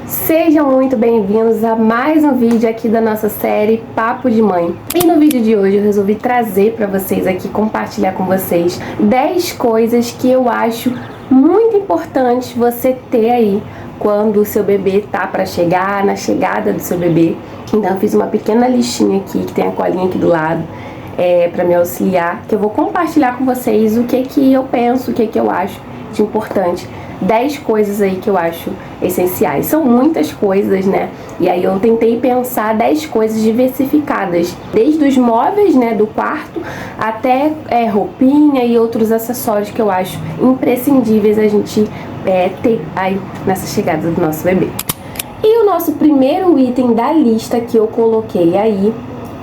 Sejam muito bem-vindos a mais um vídeo aqui da nossa série Papo de Mãe. E no vídeo de hoje eu resolvi trazer para vocês aqui, compartilhar com vocês 10 coisas que eu acho muito importantes você ter aí quando o seu bebê tá para chegar, na chegada do seu bebê. Então eu fiz uma pequena listinha aqui, que tem a colinha aqui do lado, para me auxiliar, que eu vou compartilhar com vocês o que eu penso, o que eu acho de importante. 10 coisas aí que eu acho essenciais. São muitas coisas, né? E aí eu tentei pensar 10 coisas diversificadas, desde os móveis, né, do quarto, até roupinha e outros acessórios que eu acho imprescindíveis a gente ter aí nessa chegada do nosso bebê. E o nosso primeiro item da lista que eu coloquei aí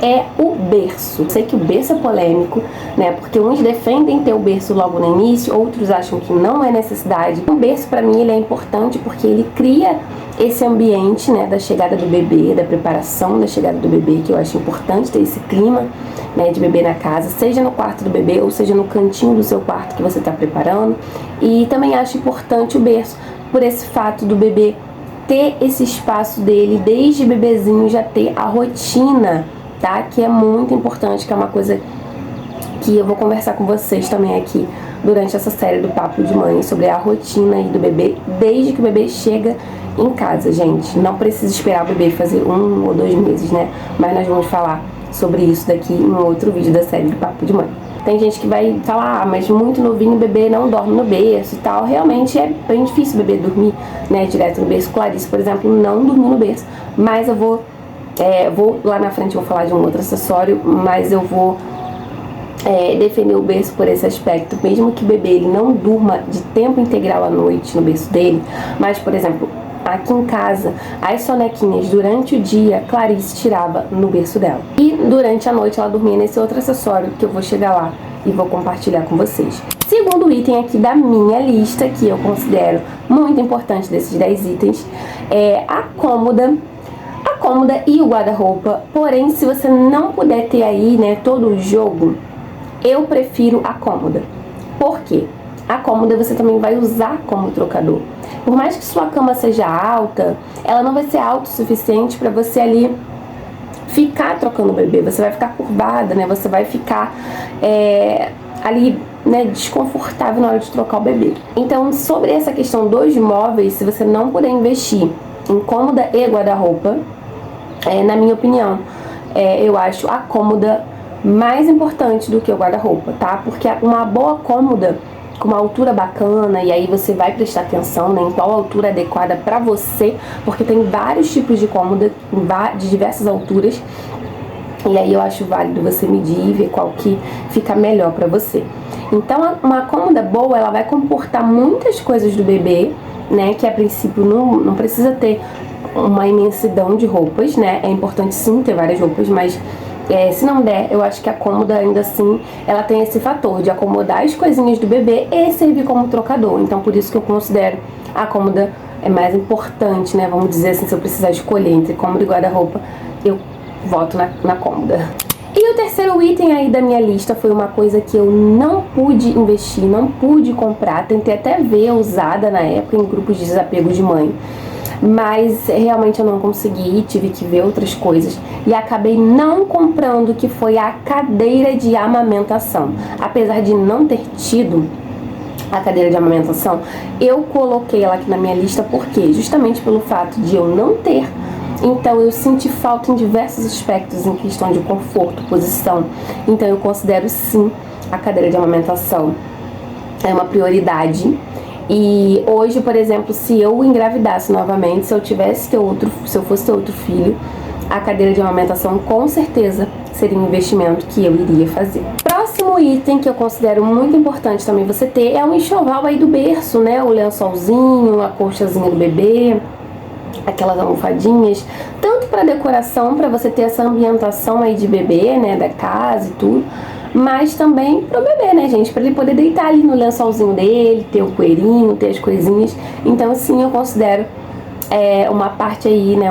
é o berço. Eu sei que o berço é polêmico, né? Porque uns defendem ter o berço logo no início, outros acham que não é necessidade. O berço, para mim, ele é importante porque ele cria esse ambiente, né, da chegada do bebê, da preparação da chegada do bebê, que eu acho importante ter esse clima, né, de bebê na casa, seja no quarto do bebê ou seja no cantinho do seu quarto que você está preparando. E também acho importante o berço por esse fato do bebê ter esse espaço dele, desde bebezinho já ter a rotina, tá? Que é muito importante, que é uma coisa que eu vou conversar com vocês também aqui durante essa série do Papo de Mãe, sobre a rotina aí do bebê, desde que o bebê chega em casa, gente. Não precisa esperar o bebê fazer 1 ou 2 meses, né? Mas nós vamos falar sobre isso daqui em outro vídeo da série do Papo de Mãe. Tem gente que vai falar, mas muito novinho o bebê não dorme no berço e tal. Realmente é bem difícil o bebê dormir, né, direto no berço. Clarice, por exemplo, não dormiu no berço, mas eu vou lá na frente, vou falar de um outro acessório, mas eu vou defender o berço por esse aspecto. Mesmo que o bebê ele não durma de tempo integral à noite no berço dele, mas, por exemplo, aqui em casa, as sonequinhas durante o dia, Clarice tirava no berço dela. E durante a noite ela dormia nesse outro acessório que eu vou chegar lá e vou compartilhar com vocês. Segundo item aqui da minha lista, que eu considero muito importante desses 10 itens, é a cômoda e o guarda-roupa. Porém, se você não puder ter aí, né, todo o jogo, eu prefiro a cômoda. Por quê? A cômoda você também vai usar como trocador. Por mais que sua cama seja alta, ela não vai ser alta o suficiente para você ali ficar trocando o bebê. Você vai ficar curvada, né? Você vai ficar ali, né, desconfortável na hora de trocar o bebê. Então, sobre essa questão dos móveis, se você não puder investir em cômoda e guarda-roupa, na minha opinião, eu acho a cômoda mais importante do que o guarda-roupa, tá? Porque uma boa cômoda com uma altura bacana, e aí você vai prestar atenção, né, em qual altura adequada pra você, porque tem vários tipos de cômoda de diversas alturas, e aí eu acho válido você medir e ver qual que fica melhor pra você. Então, uma cômoda boa, ela vai comportar muitas coisas do bebê, né, que a princípio não precisa ter uma imensidão de roupas, né? É importante sim ter várias roupas, mas se não der, eu acho que a cômoda ainda assim, ela tem esse fator de acomodar as coisinhas do bebê e servir como trocador. Então por isso que eu considero a cômoda mais importante, né? Vamos dizer assim, se eu precisar escolher entre cômoda e guarda-roupa, eu voto na cômoda. E o terceiro item aí da minha lista foi uma coisa que eu não pude investir, não pude comprar. Tentei até ver usada na época em grupos de desapego de mãe, mas realmente eu não consegui, tive que ver outras coisas e acabei não comprando, que foi a cadeira de amamentação. Apesar de não ter tido a cadeira de amamentação, eu coloquei ela aqui na minha lista porque justamente pelo fato de eu não ter, então eu senti falta em diversos aspectos, em questão de conforto, posição. Então eu considero sim a cadeira de amamentação é uma prioridade. E hoje, por exemplo, se eu engravidasse novamente, se eu fosse ter outro filho, a cadeira de amamentação com certeza seria um investimento que eu iria fazer. Próximo item que eu considero muito importante também você ter é um enxoval aí do berço, né? O lençolzinho, a colchazinha do bebê, aquelas almofadinhas, tanto para decoração, para você ter essa ambientação aí de bebê, né, da casa e tudo, mas também pro bebê, né, gente, para ele poder deitar ali no lençolzinho dele, ter o coelhinho, ter as coisinhas. Então, sim, eu considero uma parte aí, né,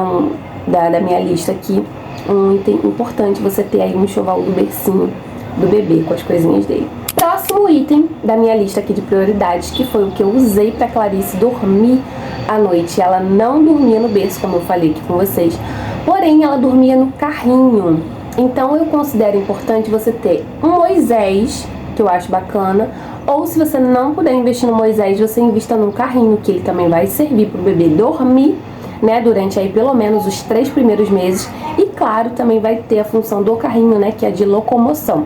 da minha lista aqui, um item importante você ter aí um enxoval do bercinho do bebê com as coisinhas dele. Próximo item da minha lista aqui de prioridades, que foi o que eu usei para Clarice dormir à noite ela não dormia no berço, como eu falei aqui com vocês, porém ela dormia no carrinho. Então eu considero importante você ter um Moisés, que eu acho bacana, ou se você não puder investir no Moisés, você invista num carrinho, que ele também vai servir para o bebê dormir, né, durante aí pelo menos os 3 primeiros meses. E claro, também vai ter a função do carrinho, né, que é de locomoção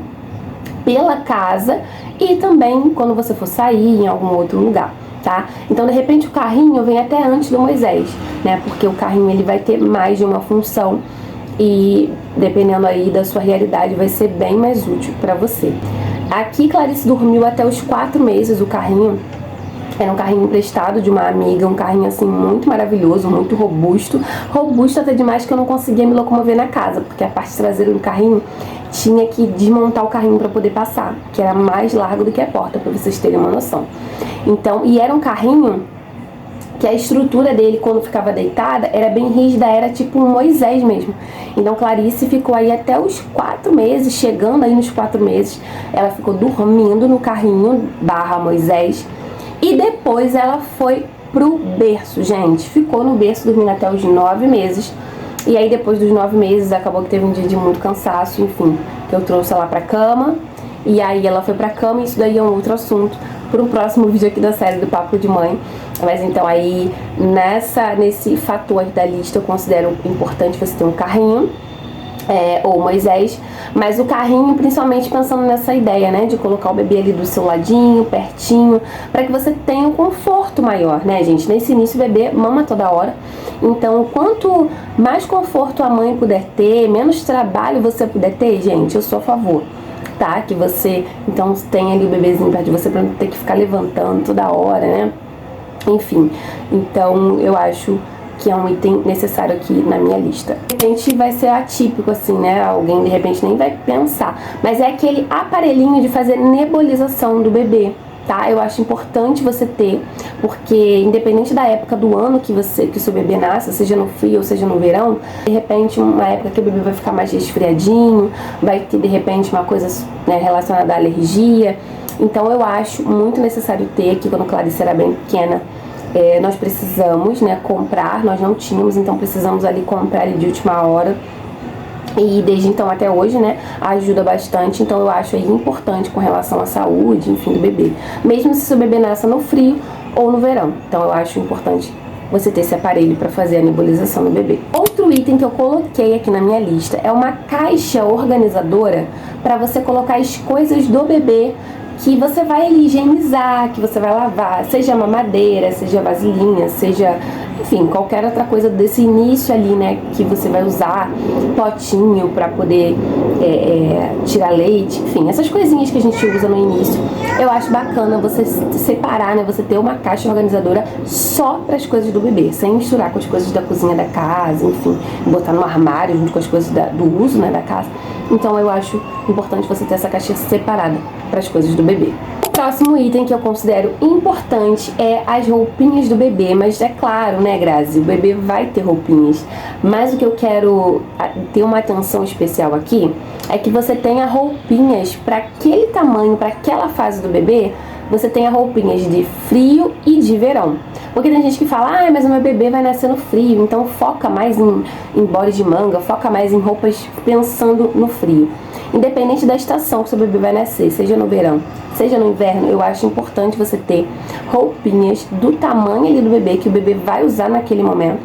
pela casa e também quando você for sair em algum outro lugar, tá? Então, de repente, o carrinho vem até antes do Moisés, né, porque o carrinho ele vai ter mais de uma função e dependendo aí da sua realidade vai ser bem mais útil para você. Aqui Clarice dormiu até os 4 meses o carrinho. Era um carrinho emprestado de uma amiga, um carrinho assim muito maravilhoso, muito robusto. Robusto até demais que eu não conseguia me locomover na casa, porque a parte traseira do carrinho tinha que desmontar o carrinho para poder passar, que era mais largo do que a porta, para vocês terem uma noção. Então, e era um carrinho que a estrutura dele, quando ficava deitada, era bem rígida, era tipo um Moisés mesmo. Então Clarice ficou aí até os 4 meses, chegando aí nos 4 meses, ela ficou dormindo no carrinho / Moisés. E depois ela foi pro berço, gente. Ficou no berço dormindo até os 9 meses. E aí depois dos 9 meses, acabou que teve um dia de muito cansaço, enfim, que eu trouxe ela pra cama. E aí ela foi pra cama, e isso daí é um outro assunto para um próximo vídeo aqui da série do Papo de Mãe. Mas então aí, nesse fator da lista, eu considero importante você ter um carrinho, ou Moisés, mas o carrinho principalmente pensando nessa ideia, né, de colocar o bebê ali do seu ladinho, pertinho, para que você tenha um conforto maior, né, gente? Nesse início o bebê mama toda hora, então quanto mais conforto a mãe puder ter, menos trabalho você puder ter, gente, eu sou a favor, tá? Que você, então, tenha ali o bebezinho perto de você pra não ter que ficar levantando toda hora, né? Enfim, então eu acho que é um item necessário aqui na minha lista. De repente vai ser atípico assim, né? Alguém de repente nem vai pensar, mas é aquele aparelhinho de fazer nebulização do bebê, tá? Eu acho importante você ter, porque independente da época do ano que o seu bebê nasce, seja no frio ou seja no verão, de repente uma época que o bebê vai ficar mais resfriadinho, vai ter de repente uma coisa, né, relacionada à alergia. Então eu acho muito necessário ter aqui, quando Clarice era bem pequena, nós precisamos, né, comprar, nós não tínhamos, então precisamos ali comprar ali de última hora. E desde então até hoje, né, ajuda bastante. Então eu acho aí importante com relação à saúde, enfim, do bebê. Mesmo se seu bebê nasça no frio ou no verão. Então eu acho importante você ter esse aparelho para fazer a nebulização do bebê. Outro item que eu coloquei aqui na minha lista é uma caixa organizadora para você colocar as coisas do bebê que você vai higienizar, que você vai lavar, seja mamadeira, seja vasilhinha, seja, enfim, qualquer outra coisa desse início ali, né, que você vai usar, potinho para poder tirar leite, enfim, essas coisinhas que a gente usa no início. Eu acho bacana você separar, né, você ter uma caixa organizadora só para as coisas do bebê, sem misturar com as coisas da cozinha da casa, enfim, botar no armário junto com as coisas do uso, né, da casa. Então eu acho importante você ter essa caixa separada para as coisas do bebê. O próximo item que eu considero importante é as roupinhas do bebê, mas é claro, né, Grazi, o bebê vai ter roupinhas, mas o que eu quero ter uma atenção especial aqui é que você tenha roupinhas para aquele tamanho, para aquela fase do bebê, você tenha roupinhas de frio e de verão. Porque tem gente que fala, mas o meu bebê vai nascer no frio, então foca mais em body de manga, foca mais em roupas pensando no frio. Independente da estação que seu bebê vai nascer, seja no verão, seja no inverno, eu acho importante você ter roupinhas do tamanho ali do bebê, que o bebê vai usar naquele momento.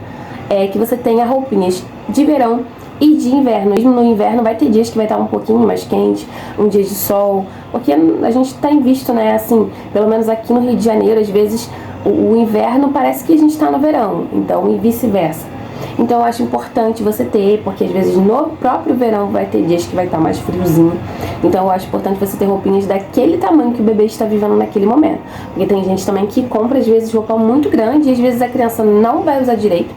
Que você tenha roupinhas de verão e de inverno. Mesmo no inverno vai ter dias que vai estar um pouquinho mais quente, um dia de sol, porque a gente tem visto, né, assim, pelo menos aqui no Rio de Janeiro, às vezes o inverno parece que a gente está no verão, então, e vice-versa. Então eu acho importante você ter, porque às vezes no próprio verão vai ter dias que vai estar mais friozinho. Então eu acho importante você ter roupinhas daquele tamanho que o bebê está vivendo naquele momento. Porque tem gente também que compra às vezes roupa muito grande e às vezes a criança não vai usar direito,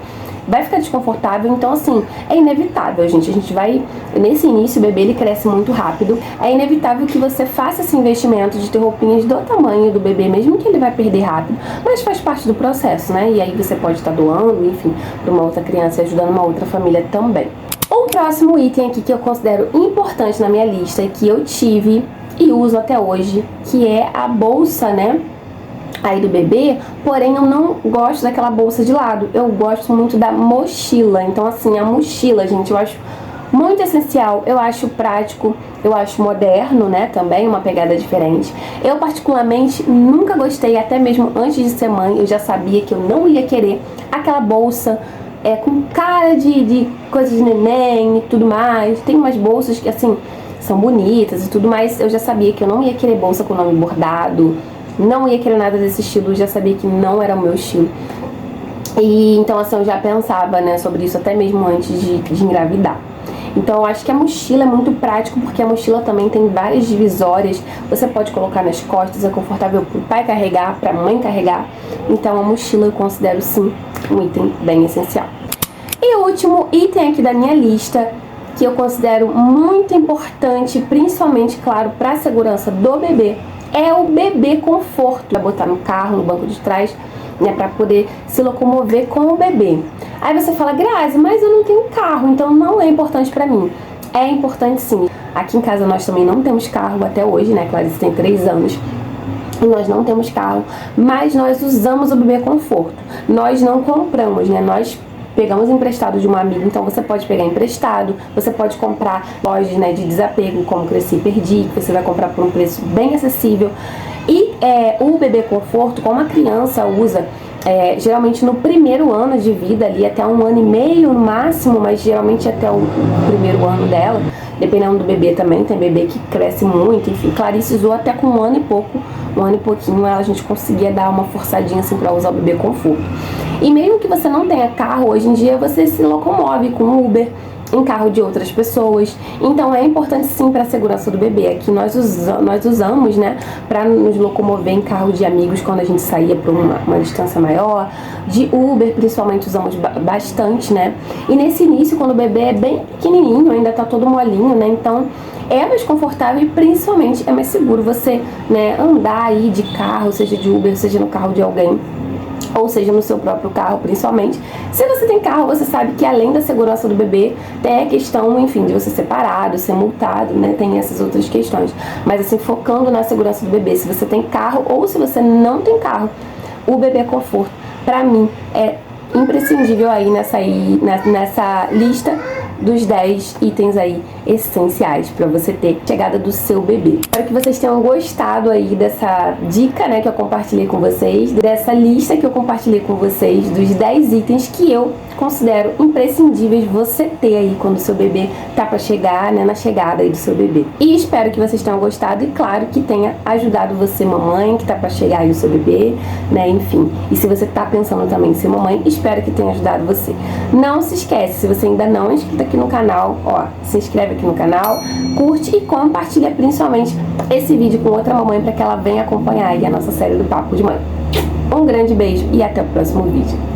vai ficar desconfortável. Então assim, é inevitável, gente. A gente vai, nesse início o bebê ele cresce muito rápido. É inevitável que você faça esse investimento de ter roupinhas do tamanho do bebê, mesmo que ele vai perder rápido, mas faz parte do processo, né? E aí você pode estar doando, enfim, para uma outra criança e ajudando uma outra família também. O próximo item aqui que eu considero importante na minha lista, que eu tive e uso até hoje, que é a bolsa, né? aí do bebê, porém eu não gosto daquela bolsa de lado, eu gosto muito da mochila. Então assim, a mochila, gente, eu acho muito essencial, eu acho prático, eu acho moderno, né, também, uma pegada diferente. Eu particularmente nunca gostei, até mesmo antes de ser mãe, eu já sabia que eu não ia querer aquela bolsa com cara de coisa de neném e tudo mais. Tem umas bolsas que assim, são bonitas e tudo mais, eu já sabia que eu não ia querer bolsa com nome bordado, não ia querer nada desse estilo, eu já sabia que não era o meu estilo. E então assim, eu já pensava, né, sobre isso até mesmo antes de engravidar. Então eu acho que a mochila é muito prático, porque a mochila também tem várias divisórias, você pode colocar nas costas, é confortável para o pai carregar, para a mãe carregar. Então a mochila eu considero sim um item bem essencial. E o último item aqui da minha lista, que eu considero muito importante, principalmente, claro, para a segurança do bebê, é o bebê conforto. Vai botar no carro, no banco de trás, né, para poder se locomover com o bebê. Aí você fala, Grazi, mas eu não tenho carro, então não é importante para mim. É importante sim. Aqui em casa nós também não temos carro até hoje, né? Clarice tem 3 anos. E nós não temos carro, mas nós usamos o bebê conforto. Nós não compramos, né? Nós pegamos emprestado de uma amiga, então você pode pegar emprestado, você pode comprar lojas, né, de desapego, como Cresci e Perdi, que você vai comprar por um preço bem acessível. E o bebê conforto, como a criança usa, geralmente no primeiro ano de vida, ali até 1 ano e meio no máximo, mas geralmente até o primeiro ano dela, dependendo do bebê também, tem bebê que cresce muito, enfim, Clarice usou até com 1 ano e pouco, 1 ano e pouquinho, a gente conseguia dar uma forçadinha assim pra usar o bebê conforto. E mesmo que você não tenha carro, hoje em dia você se locomove com Uber, em carro de outras pessoas. Então é importante sim para a segurança do bebê. Aqui nós usamos, né, para nos locomover em carro de amigos quando a gente saía para uma distância maior. De Uber, principalmente, usamos bastante, né? E nesse início, quando o bebê é bem pequenininho, ainda tá todo molinho, né? Então é mais confortável e principalmente é mais seguro você, né, andar aí de carro, seja de Uber, seja no carro de alguém, ou seja, no seu próprio carro, principalmente. Se você tem carro, você sabe que além da segurança do bebê, tem a questão, enfim, de você ser parado, ser multado, né? Tem essas outras questões. Mas assim, focando na segurança do bebê, se você tem carro ou se você não tem carro, o bebê conforto, pra mim, é imprescindível aí nessa lista dos 10 itens aí essenciais para você ter chegada do seu bebê. Espero que vocês tenham gostado aí dessa dica, né, que eu compartilhei com vocês, dessa lista que eu compartilhei com vocês, dos 10 itens que eu considero imprescindíveis você ter aí quando o seu bebê tá para chegar, né, na chegada aí do seu bebê. E espero que vocês tenham gostado e claro que tenha ajudado você, mamãe, que tá para chegar aí o seu bebê, né, enfim. E se você tá pensando também em ser mamãe, espero que tenha ajudado você. Não se esquece, se você ainda não é inscrito aqui no canal, ó, se inscreve aqui no canal, curte e compartilha principalmente esse vídeo com outra mamãe para que ela venha acompanhar aí a nossa série do Papo de Mãe. Um grande beijo e até o próximo vídeo.